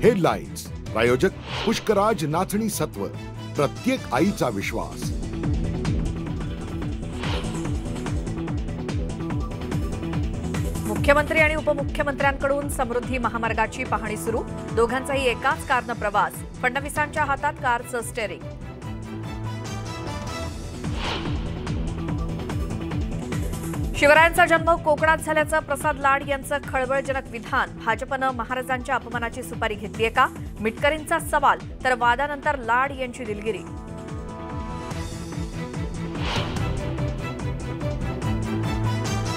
Headlines प्रायोजक पुष्कराज नाचणी सत्व, प्रत्येक आईचा विश्वास। मुख्यमंत्री आणि उपमुख्यमंत्र्यांकडून समृद्धी महामार्गाची पाहणी सुरू। दोघांचाही एकाच कारनं प्रवास। फडणवीसांच्या हातात कारचं स्टेअरिंग। शिवरायांचा जन्म कोकणात झाल्याचं प्रसाद लाड यांचं खळबळजनक विधान। भाजपनं महाराजांच्या अपमानाची सुपारी घेतलीये का? मिटकरींचा सवाल, तर वादानंतर लाड यांची दिलगिरी।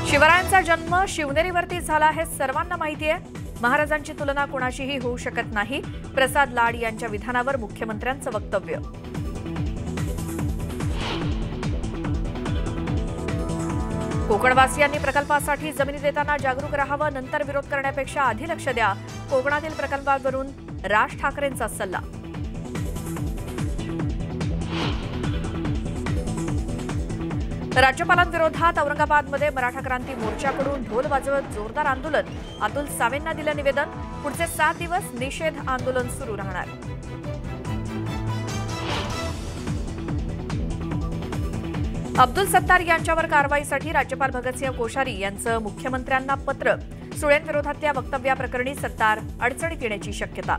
शिवरायांचा जन्म शिवनेरीवरती झाला हे सर्वांना माहिती आहे। महाराजांची तुलना कोणाशीही होऊ शकत नाही। प्रसाद लाड यांच्या विधानावर मुख्यमंत्र्यांचं वक्तव्य। कोकणवासियांनी प्रकल्पासाठी जमिनी देताना जागरूक राहावं, नंतर विरोध करण्यापेक्षा आधी लक्ष द्या। कोकणातील प्रकल्पावरून राज ठाकरेंचा सल्ला। राज्यपालांविरोधात औरंगाबादमध्ये मराठा क्रांती मोर्चाकडून ढोल वाजवत जोरदार आंदोलन। अतुल सावेंना दिलं निवेदन। पुढचे 7 दिवस निषेध आंदोलन सुरू राहणार। अब्दुल सत्तार यांच्यावर कारवाईसाठी राज्यपाल भगतसिंह कोश्यारी यांचं मुख्यमंत्र्यांना पत्र। सुळेंविरोधातल्या वक्तव्याप्रकरणी सत्तार अडचणीत येण्याची शक्यता।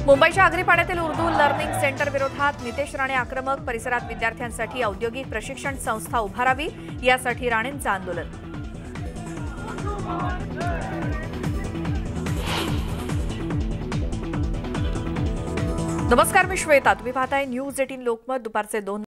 मुंबईच्या आग्रीपाड्यातील उर्दू लर्निंग सेंटर विरोधात नितेश राणे आक्रमक। परिसरात विद्यार्थ्यांसाठी औद्योगिक प्रशिक्षण संस्था उभारावी, यासाठी राणेंचं आंदोलन। नमस्कार, मी श्वेता, तुम्ही पाहताय न्यूज 18 लोकमत। दुपारचे 2